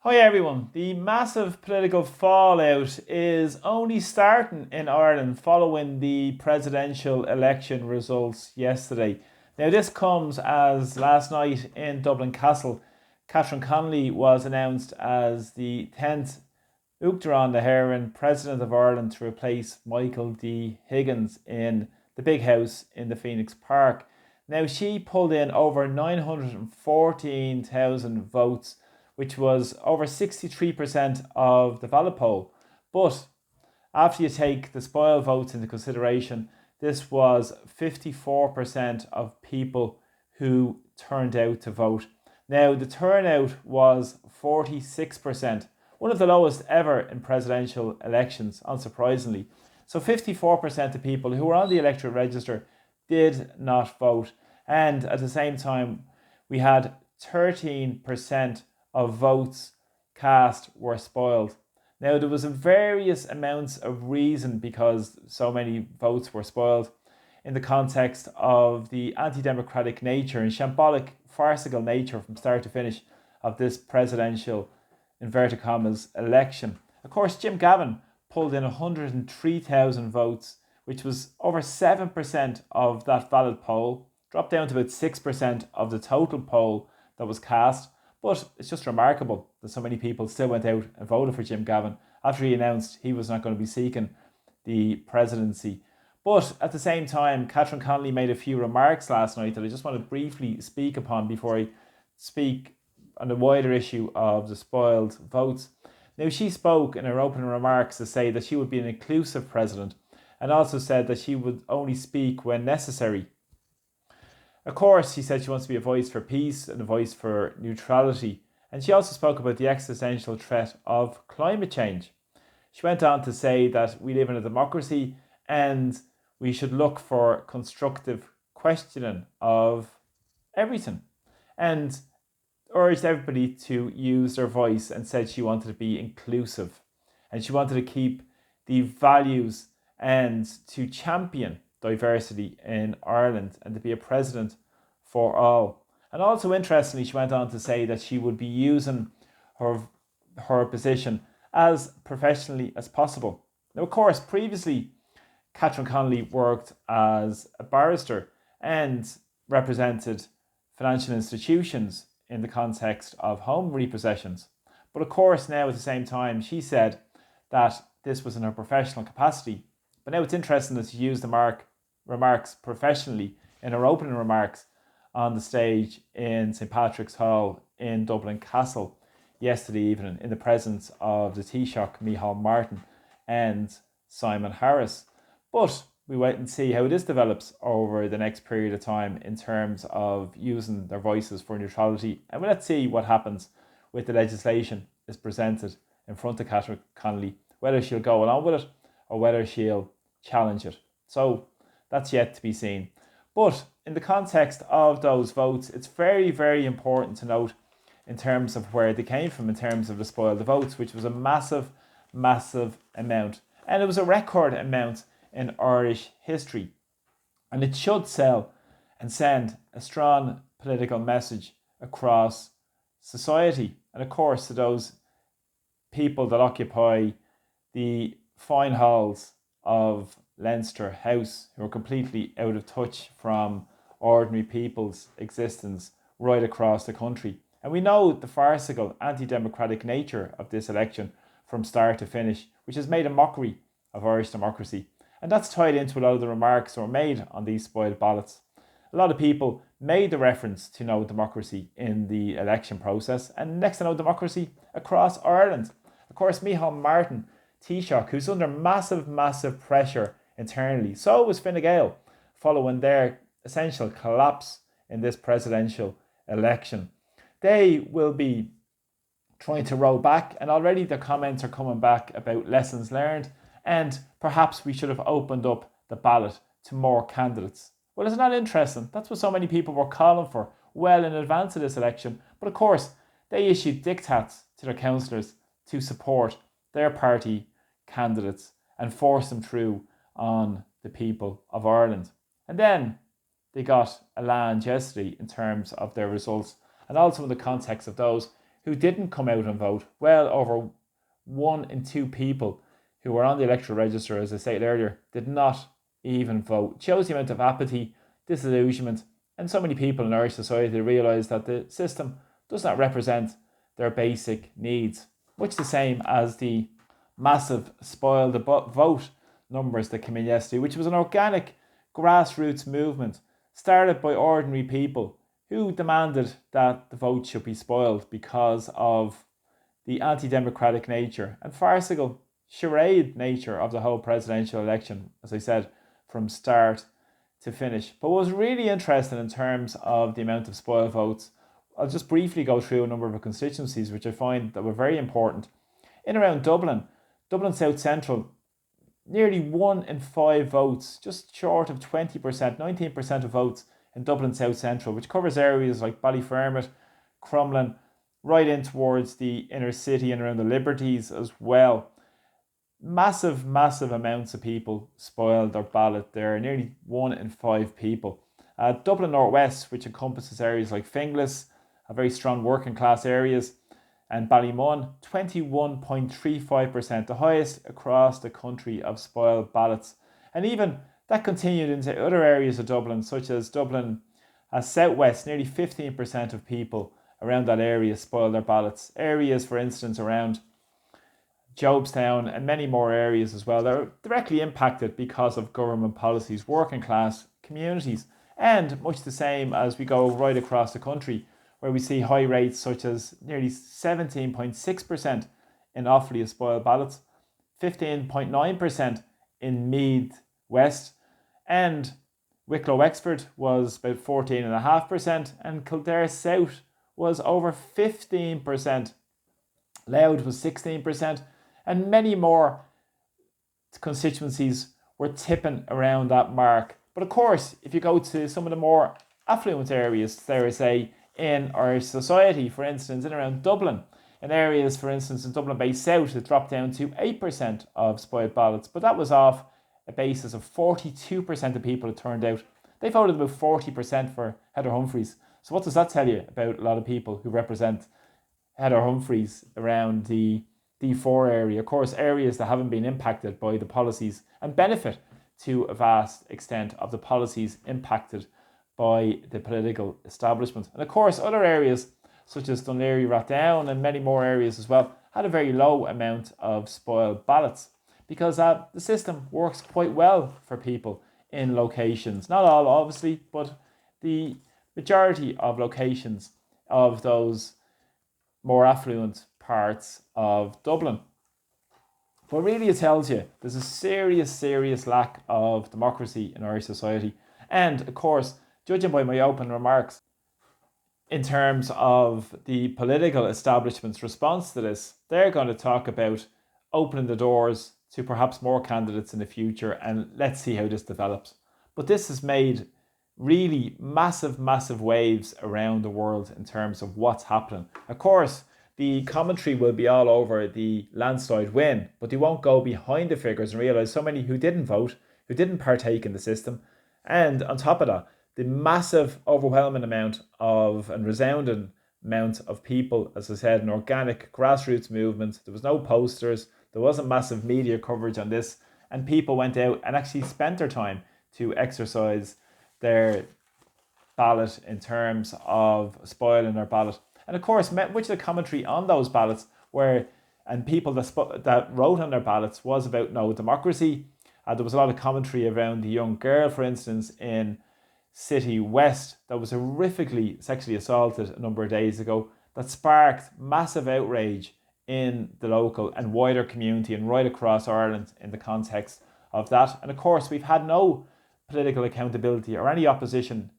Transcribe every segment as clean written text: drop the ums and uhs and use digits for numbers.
Hi everyone. The massive political fallout is only starting in Ireland following the presidential election results yesterday. Now, this comes as last night in Dublin Castle, Catherine Connolly was announced as the 10th Uachtaráin na hÉireann President of Ireland to replace Michael D. Higgins in the big house in the Phoenix Park. Now, she pulled in over 914,000 votes, which was over 63% of the ballot poll. But after you take the spoil votes into consideration, this was 54% of people who turned out to vote. Now, the turnout was 46%, one of the lowest ever in presidential elections, unsurprisingly. So 54% of people who were on the electoral register did not vote. And at the same time, we had 13% of votes cast were spoiled. Now, there was various amounts of reason because so many votes were spoiled in the context of the anti-democratic nature and shambolic, farcical nature from start to finish of this presidential, inverted commas, election. Of course, Jim Gavin pulled in 103,000 votes, which was over 7% of that valid poll, dropped down to about 6% of the total poll that was cast. But it's just remarkable that so many people still went out and voted for Jim Gavin after he announced he was not going to be seeking the presidency. But at the same time, Catherine Connolly made a few remarks last night that I just want to briefly speak upon before I speak on the wider issue of the spoiled votes. Now, she spoke in her opening remarks to say that she would be an inclusive president and also said that she would only speak when necessary. Of course, she said she wants to be a voice for peace and a voice for neutrality. And she also spoke about the existential threat of climate change. She went on to say that we live in a democracy and we should look for constructive questioning of everything. And urged everybody to use their voice and said she wanted to be inclusive. And she wanted to keep the values and to champion diversity in Ireland and to be a president for all. And also, interestingly, she went on to say that she would be using her position as professionally as possible. Now, of course, previously, Catherine Connolly worked as a barrister and represented financial institutions in the context of home repossessions. But of course, now at the same time, she said that this was in her professional capacity. But now it's interesting that she used the remarks professionally in her opening remarks on the stage in St. Patrick's Hall in Dublin Castle yesterday evening in the presence of the Taoiseach Micheál Martin and Simon Harris. But we wait and see how this develops over the next period of time in terms of using their voices for neutrality. And let's see what happens with the legislation is presented in front of Catherine Connolly, whether she'll go along with it or whether she'll challenge it. So that's yet to be seen. But in the context of those votes, it's very, very important to note in terms of where they came from, in terms of the spoiled votes, which was a massive, massive amount. And it was a record amount in Irish history. And it should sell and send a strong political message across society. And of course, to those people that occupy the fine halls of Leinster House, who are completely out of touch from ordinary people's existence right across the country. And we know the farcical, anti-democratic nature of this election from start to finish, which has made a mockery of Irish democracy. And that's tied into a lot of the remarks that were made on these spoiled ballots. A lot of people made the reference to no democracy in the election process and next to no democracy across Ireland. Of course, Micheál Martin, Taoiseach, who's under massive, massive pressure internally. So was Fine Gael, following their essential collapse in this presidential election. They will be trying to roll back, and already the comments are coming back about lessons learned, and perhaps we should have opened up the ballot to more candidates. Well, isn't that interesting? That's what so many people were calling for well in advance of this election. But of course, they issued diktats to their councillors to support their party candidates and force them through on the people of Ireland. And then they got a land yesterday in terms of their results and also in the context of those who didn't come out and vote. Well over 1 in 2 people who were on the electoral register, as I said earlier, did not even vote. It shows the amount of apathy, disillusionment, and so many people in Irish society realise that the system does not represent their basic needs. Much the same as the massive spoil the vote numbers that came in yesterday, which was an organic grassroots movement started by ordinary people who demanded that the vote should be spoiled because of the anti-democratic nature and farcical charade nature of the whole presidential election, as I said, from start to finish. But what was really interesting in terms of the amount of spoil votes, I'll just briefly go through a number of constituencies which I find that were very important. In around Dublin South Central, nearly 1 in 5 votes, just short of 20%, 19% of votes in Dublin South Central, which covers areas like Ballyfermot, Crumlin, right in towards the inner city and around the Liberties as well. Massive amounts of people spoiled their ballot there, nearly 1 in 5 people. Dublin North West, which encompasses areas like Finglas, a very strong working class areas, and Ballymun, 21.35%, the highest across the country of spoiled ballots. And even that continued into other areas of Dublin, such as Dublin South West, nearly 15% of people around that area spoiled their ballots. Areas, for instance, around Jobstown and many more areas as well, that are directly impacted because of government policies, working class communities. And much the same as we go right across the country, where we see high rates such as nearly 17.6% in Offaly of spoiled ballots, 15.9% in Meath West, and Wicklow Wexford was about 14.5%, and Kildare South was over 15%, Louth was 16%, and many more constituencies were tipping around that mark. But of course, if you go to some of the more affluent areas, there is in our society, for instance, in around Dublin, in areas, for instance, in Dublin Bay South, it dropped down to 8% of spoiled ballots, but that was off a basis of 42% of people who turned out. They voted about 40% for Heather Humphreys. So what does that tell you about a lot of people who represent Heather Humphreys around the D4 area? Of course, areas that haven't been impacted by the policies and benefit to a vast extent of the policies impacted by the political establishment. And of course, other areas such as Dún Laoghaire, Rathdown and many more areas as well had a very low amount of spoiled ballots because the system works quite well for people in locations. Not all, obviously, but the majority of locations of those more affluent parts of Dublin. But really it tells you there's a serious lack of democracy in Irish society. And of course, judging by my open remarks, in terms of the political establishment's response to this, they're going to talk about opening the doors to perhaps more candidates in the future, and let's see how this develops. But this has made really massive waves around the world in terms of what's happening. Of course, the commentary will be all over the landslide win, but they won't go behind the figures and realise so many who didn't vote, who didn't partake in the system, and on top of that, the massive, overwhelming amount of and resounding amount of people, as I said, an organic grassroots movement. There was no posters, there wasn't massive media coverage on this, and people went out and actually spent their time to exercise their ballot in terms of spoiling their ballot. And of course, much of the commentary on those ballots and people that wrote on their ballots was about no democracy. There was a lot of commentary around the young girl, for instance, in City West that was horrifically sexually assaulted a number of days ago, that sparked massive outrage in the local and wider community and right across Ireland in the context of that. And of course, we've had no political accountability or any opposition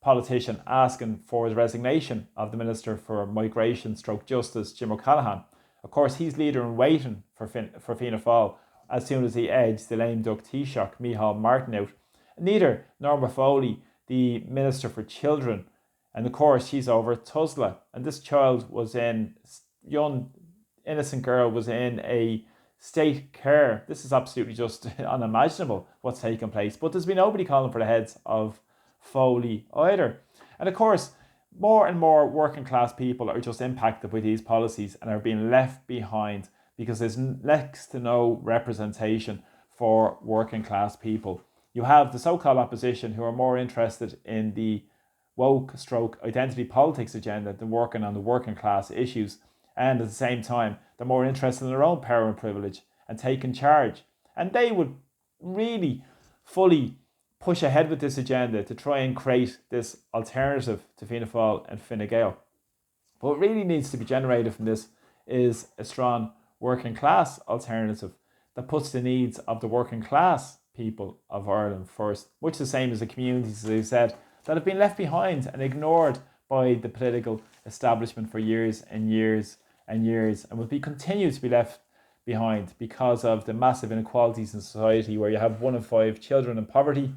politician asking for the resignation of the Minister for Migration / Justice, Jim O'Callaghan. Of course, he's leader in waiting for Fianna Fáil as soon as he edged the lame duck Taoiseach Micheál Martin out. Neither Norma Foley, the Minister for Children, and of course she's over at Tusla, and this child was young innocent girl was in a state care. This is absolutely just unimaginable what's taken place, but there's been nobody calling for the heads of Foley either. And of course, more and more working class people are just impacted by these policies and are being left behind because there's next to no representation for working class people. You have the so-called opposition who are more interested in the woke stroke identity politics agenda than working on the working class issues. And at the same time, they're more interested in their own power and privilege and taking charge. And they would really fully push ahead with this agenda to try and create this alternative to Fianna Fáil and Fine Gael. But what really needs to be generated from this is a strong working class alternative that puts the needs of the working class people of Ireland first, much the same as the communities, as I said, that have been left behind and ignored by the political establishment for years and years and years, and will be continue to be left behind because of the massive inequalities in society, where you have 1 in 5 children in poverty,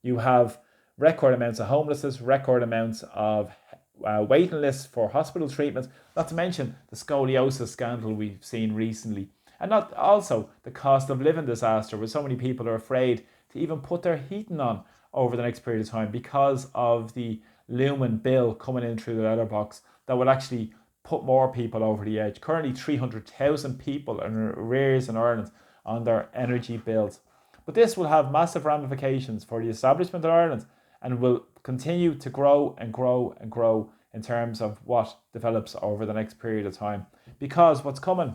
you have record amounts of homelessness, record amounts of waiting lists for hospital treatment, not to mention the scoliosis scandal we've seen recently, and not also the cost of living disaster, where so many people are afraid to even put their heating on over the next period of time because of the looming bill coming in through the letterbox that will actually put more people over the edge. Currently 300,000 people are in arrears in Ireland on their energy bills. But this will have massive ramifications for the establishment of Ireland and will continue to grow and grow and grow in terms of what develops over the next period of time. Because what's coming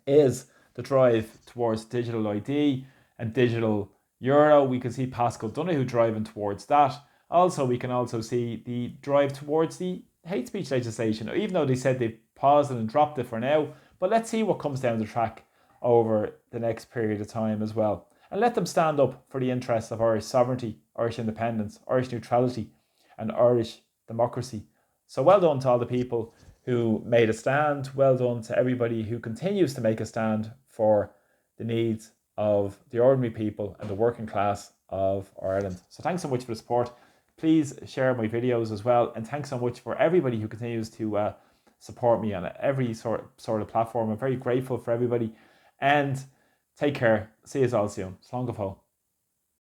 is the drive towards digital ID and digital euro. We can see Pascal Donoghue driving towards that. Also, we can also see the drive towards the hate speech legislation, even though they said they've paused it and dropped it for now. But let's see what comes down the track over the next period of time as well. And let them stand up for the interests of Irish sovereignty, Irish independence, Irish neutrality, and Irish democracy. So well done to all the people who made a stand. Well done to everybody who continues to make a stand for the needs of the ordinary people and the working class of Ireland. So thanks so much for the support. Please share my videos as well. And thanks so much for everybody who continues to support me on every sort of platform. I'm very grateful for everybody. And take care. See you all soon. Slán go fóill.